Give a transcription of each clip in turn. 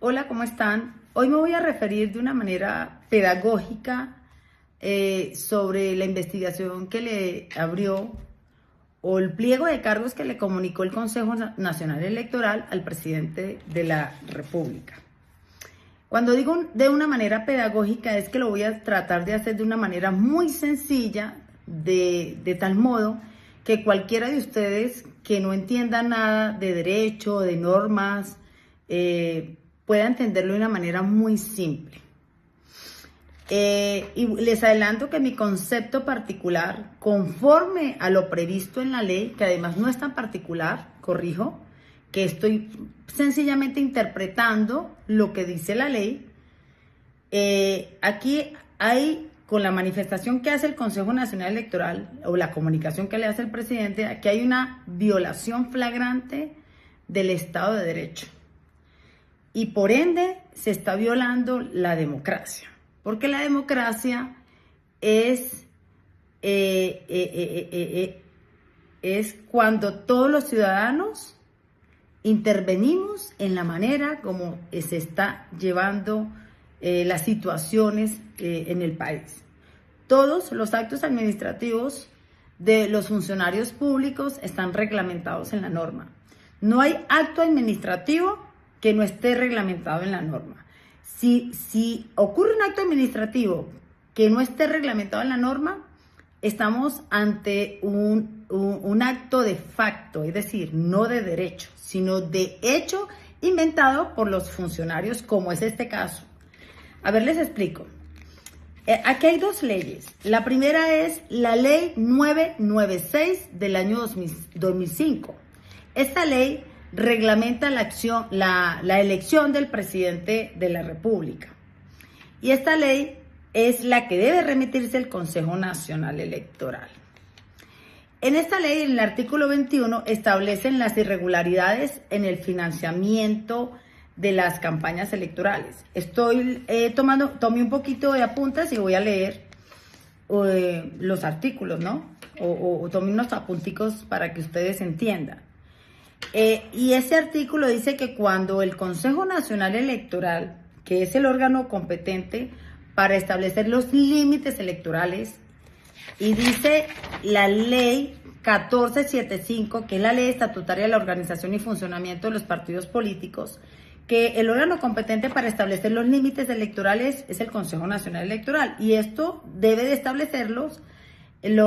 Hola, ¿cómo están? Hoy me voy a referir de una manera pedagógica sobre la investigación que le abrió o el pliego de cargos que le comunicó el Consejo Nacional Electoral al presidente de la República. Cuando digo de una manera pedagógica es que lo voy a tratar de hacer de una manera muy sencilla, de tal modo que cualquiera de ustedes que no entienda nada de derecho, de normas, pueda entenderlo de una manera muy simple. Y les adelanto que mi concepto particular, conforme a lo previsto en la ley, que además no es tan particular, corrijo, que estoy sencillamente interpretando lo que dice la ley, aquí hay, con la manifestación que hace el Consejo Nacional Electoral, o la comunicación que le hace el presidente, aquí hay una violación flagrante del Estado de Derecho. Y por ende se está violando la democracia, porque la democracia es cuando todos los ciudadanos intervenimos en la manera como se está llevando las situaciones en el país. Todos los actos administrativos de los funcionarios públicos están reglamentados en la norma. No hay acto administrativo que no esté reglamentado en la norma. Si ocurre un acto administrativo que no esté reglamentado en la norma, estamos ante un acto de facto, es decir, no de derecho, sino de hecho inventado por los funcionarios, como es este caso. A ver, les explico. Aquí hay dos leyes. La primera es la ley 996 del año 2005. Esta ley reglamenta la elección del presidente de la República. Y esta ley es la que debe remitirse al Consejo Nacional Electoral. En esta ley, en el artículo 21, establecen las irregularidades en el financiamiento de las campañas electorales. Tomé un poquito de apuntes y voy a leer los artículos, ¿no? O tomé unos apunticos para que ustedes entiendan. Y ese artículo dice que cuando el Consejo Nacional Electoral, que es el órgano competente para establecer los límites electorales, y dice la ley 1475, que es la ley estatutaria de la organización y funcionamiento de los partidos políticos, que el órgano competente para establecer los límites electorales es el Consejo Nacional Electoral, y esto debe de establecerlos en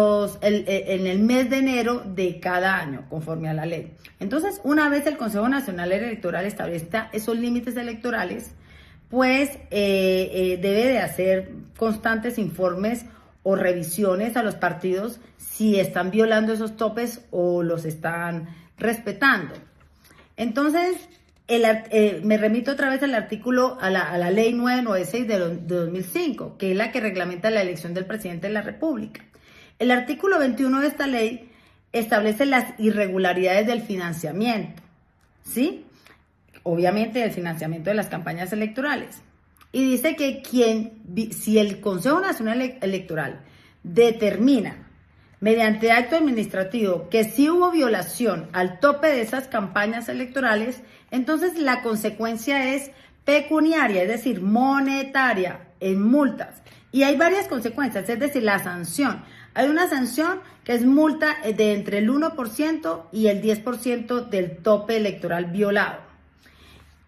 el mes de enero de cada año, conforme a la ley. Entonces, una vez el Consejo Nacional Electoral establezca esos límites electorales, pues debe de hacer constantes informes o revisiones a los partidos si están violando esos topes o los están respetando. Entonces, me remito otra vez al artículo, a la ley 996 de 2005, que es la que reglamenta la elección del presidente de la República. El artículo 21 de esta ley establece las irregularidades del financiamiento, ¿sí? Obviamente del financiamiento de las campañas electorales. Y dice que si el Consejo Nacional Electoral determina mediante acto administrativo que sí hubo violación al tope de esas campañas electorales, entonces la consecuencia es pecuniaria, es decir, monetaria, en multas. Y hay varias consecuencias, es decir, la sanción. Hay una sanción que es multa de entre el 1% y el 10% del tope electoral violado.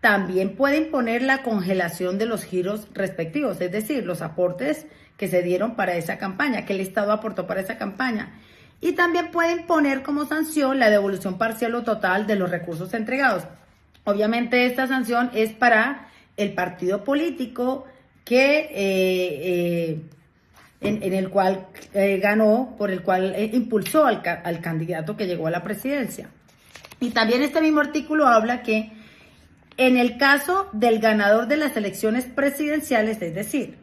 También puede imponer la congelación de los giros respectivos, es decir, los aportes que se dieron para esa campaña, que el Estado aportó para esa campaña. Y también puede imponer como sanción la devolución parcial o total de los recursos entregados. Obviamente esta sanción es para el partido político que en el cual ganó, por el cual impulsó al candidato que llegó a la presidencia. Y también este mismo artículo habla que en el caso del ganador de las elecciones presidenciales, es decir,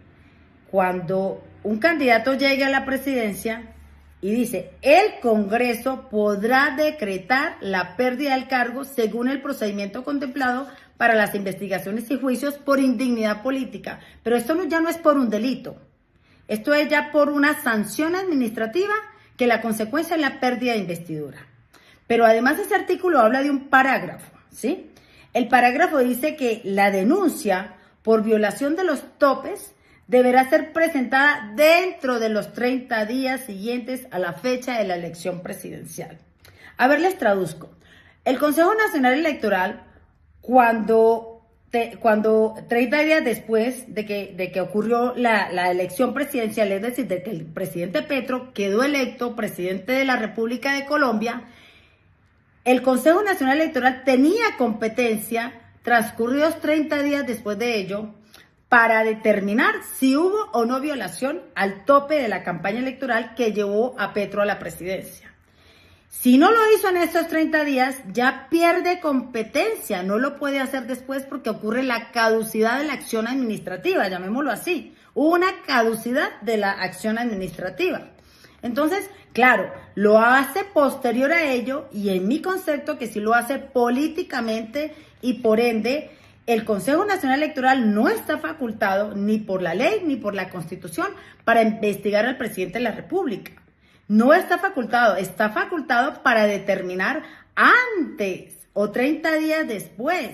cuando un candidato llegue a la presidencia y dice, el Congreso podrá decretar la pérdida del cargo según el procedimiento contemplado para las investigaciones y juicios por indignidad política. Pero esto ya no es por un delito. Esto es ya por una sanción administrativa que la consecuencia es la pérdida de investidura. Pero además ese artículo habla de un parágrafo, ¿sí? El parágrafo dice que la denuncia por violación de los topes deberá ser presentada dentro de los 30 días siguientes a la fecha de la elección presidencial. A ver, les traduzco. El Consejo Nacional Electoral, cuando 30 días después de que ocurrió la elección presidencial, es decir, de que el presidente Petro quedó electo presidente de la República de Colombia, el Consejo Nacional Electoral tenía competencia, transcurridos 30 días después de ello, para determinar si hubo o no violación al tope de la campaña electoral que llevó a Petro a la presidencia. Si no lo hizo en estos 30 días, ya pierde competencia, no lo puede hacer después porque ocurre la caducidad de la acción administrativa, llamémoslo así. Hubo una caducidad de la acción administrativa. Entonces, claro, lo hace posterior a ello y en mi concepto que sí lo hace políticamente y por ende el Consejo Nacional Electoral no está facultado ni por la ley ni por la Constitución para investigar al presidente de la República. No está facultado para determinar antes o 30 días después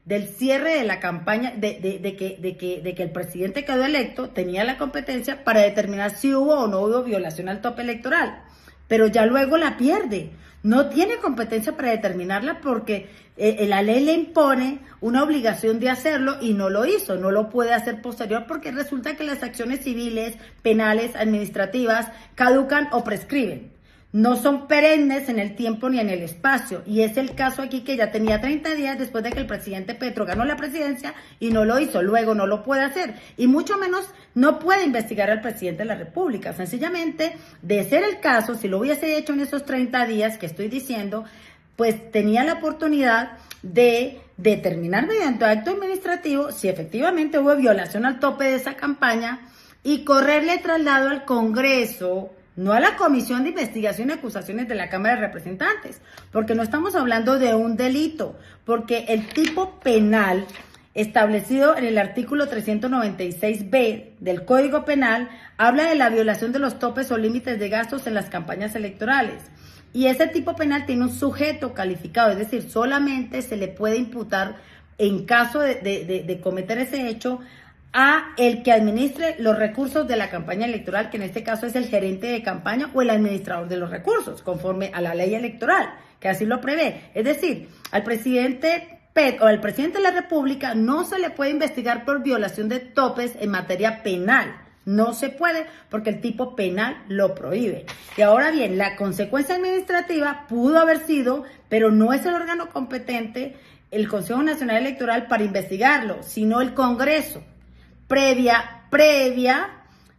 del cierre de la campaña, de que el presidente quedó electo, tenía la competencia para determinar si hubo o no hubo violación al tope electoral. Pero ya luego la pierde. No tiene competencia para determinarla porque la ley le impone una obligación de hacerlo y no lo hizo, no lo puede hacer posterior porque resulta que las acciones civiles, penales, administrativas caducan o prescriben. No son perennes en el tiempo ni en el espacio y es el caso aquí que ya tenía 30 días después de que el presidente Petro ganó la presidencia y no lo hizo, luego no lo puede hacer y mucho menos no puede investigar al presidente de la República. Sencillamente, de ser el caso, si lo hubiese hecho en esos 30 días que estoy diciendo, pues tenía la oportunidad de determinar mediante acto administrativo si efectivamente hubo violación al tope de esa campaña y correrle traslado al Congreso, no a la Comisión de Investigación y Acusaciones de la Cámara de Representantes, porque no estamos hablando de un delito, porque el tipo penal establecido en el artículo 396b del Código Penal habla de la violación de los topes o límites de gastos en las campañas electorales. Y ese tipo penal tiene un sujeto calificado, es decir, solamente se le puede imputar en caso de cometer ese hecho a el que administre los recursos de la campaña electoral, que en este caso es el gerente de campaña o el administrador de los recursos, conforme a la ley electoral, que así lo prevé. Es decir, al presidente Petro o al presidente de la República no se le puede investigar por violación de topes en materia penal. No se puede porque el tipo penal lo prohíbe. Y ahora bien, la consecuencia administrativa pudo haber sido, pero no es el órgano competente, el Consejo Nacional Electoral, para investigarlo, sino el Congreso. Previa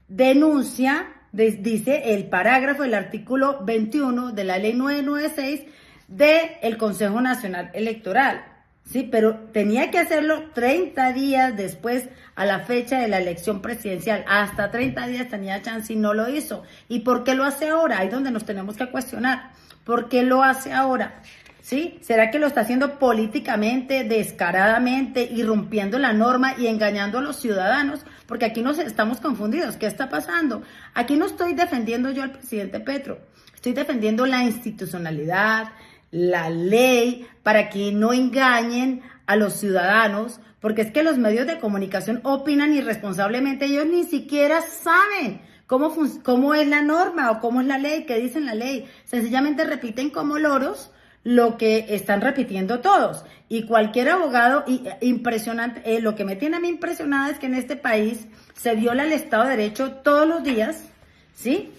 denuncia, dice el parágrafo del artículo 21 de la ley 996 del Consejo Nacional Electoral. Sí, pero tenía que hacerlo 30 días después a la fecha de la elección presidencial. Hasta 30 días tenía chance y no lo hizo. ¿Y por qué lo hace ahora? Ahí es donde nos tenemos que cuestionar. ¿Por qué lo hace ahora? ¿Sí? ¿Será que lo está haciendo políticamente, descaradamente, irrumpiendo la norma y engañando a los ciudadanos? Porque aquí nos estamos confundidos. ¿Qué está pasando? Aquí no estoy defendiendo yo al presidente Petro. Estoy defendiendo la institucionalidad, la ley, para que no engañen a los ciudadanos, porque es que los medios de comunicación opinan irresponsablemente. Ellos ni siquiera saben cómo es la norma o cómo es la ley, qué dicen la ley. Sencillamente repiten como loros lo que están repitiendo todos. Y cualquier abogado, impresionante, lo que me tiene a mí impresionada es que en este país se viola el Estado de Derecho todos los días, ¿sí?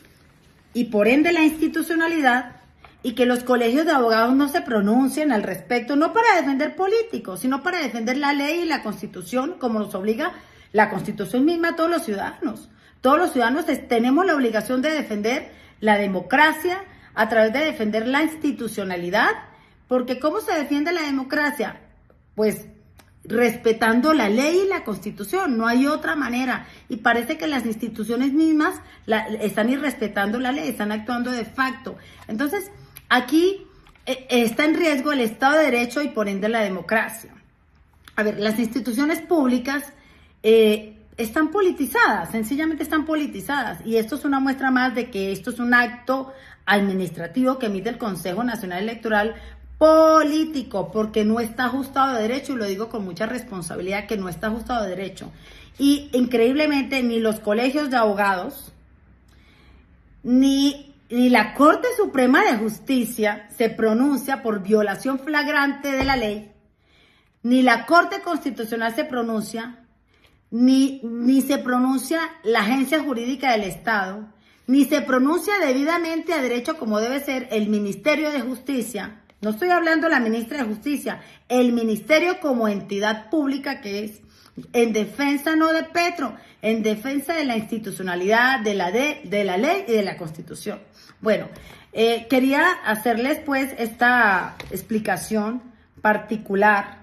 Y por ende la institucionalidad, y que los colegios de abogados no se pronuncien al respecto, no para defender políticos, sino para defender la ley y la Constitución, como nos obliga la Constitución misma a todos los ciudadanos. Todos los ciudadanos tenemos la obligación de defender la democracia a través de defender la institucionalidad, porque ¿cómo se defiende la democracia? Pues respetando la ley y la Constitución, no hay otra manera. Y parece que las instituciones mismas están irrespetando la ley, están actuando de facto. Entonces, aquí está en riesgo el Estado de Derecho y por ende la democracia. A ver, las instituciones públicas están politizadas, sencillamente están politizadas. Y esto es una muestra más de que esto es un acto administrativo que emite el Consejo Nacional Electoral político, porque no está ajustado de derecho, y lo digo con mucha responsabilidad, que no está ajustado de derecho. Y increíblemente ni los colegios de abogados, ni la Corte Suprema de Justicia se pronuncia por violación flagrante de la ley, ni la Corte Constitucional se pronuncia, ni se pronuncia la Agencia Jurídica del Estado, ni se pronuncia debidamente a derecho como debe ser el Ministerio de Justicia. No estoy hablando de la ministra de Justicia, el ministerio como entidad pública que es, en defensa no de Petro, en defensa de la institucionalidad, de la ley y de la Constitución. Bueno, quería hacerles pues esta explicación particular,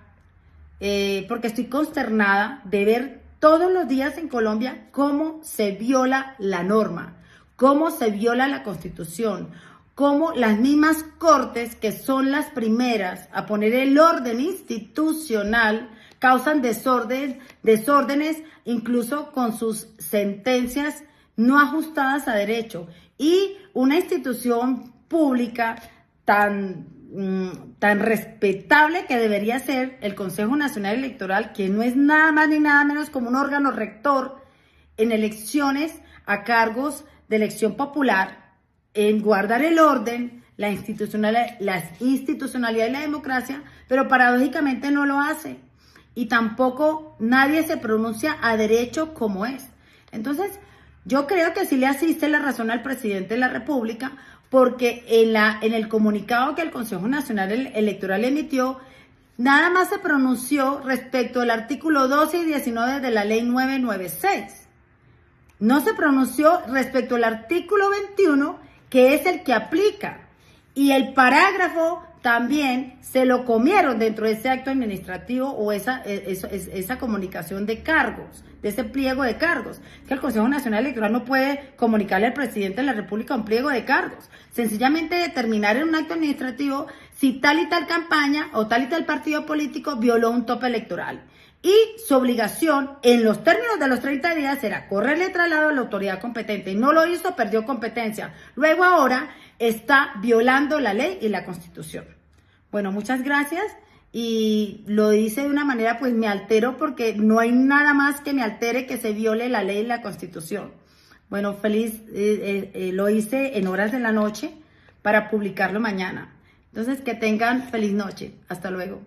porque estoy consternada de ver todos los días en Colombia cómo se viola la norma, cómo se viola la Constitución, cómo las mismas cortes, que son las primeras a poner el orden institucional, causan desórdenes, incluso con sus sentencias no ajustadas a derecho. Y una institución pública tan respetable que debería ser el Consejo Nacional Electoral, que no es nada más ni nada menos como un órgano rector en elecciones a cargos de elección popular, en guardar el orden, la institucionalidad y la democracia, pero paradójicamente no lo hace. Y tampoco nadie se pronuncia a derecho como es. Entonces, yo creo que sí le asiste la razón al presidente de la República, porque en el comunicado que el Consejo Nacional Electoral emitió, nada más se pronunció respecto al artículo 12 y 19 de la ley 996. No se pronunció respecto al artículo 21, que es el que aplica. Y el parágrafo también se lo comieron dentro de ese acto administrativo o esa comunicación de cargos, de ese pliego de cargos. Es que el Consejo Nacional Electoral no puede comunicarle al presidente de la República un pliego de cargos. Sencillamente determinar en un acto administrativo si tal y tal campaña o tal y tal partido político violó un tope electoral. Y su obligación, en los términos de los 30 días, era correrle traslado a la autoridad competente. Y no lo hizo, perdió competencia. Luego ahora está violando la ley y la Constitución. Bueno, muchas gracias. Y lo hice de una manera, pues me altero porque no hay nada más que me altere que se viole la ley y la Constitución. Bueno, lo hice en horas de la noche para publicarlo mañana. Entonces, que tengan feliz noche. Hasta luego.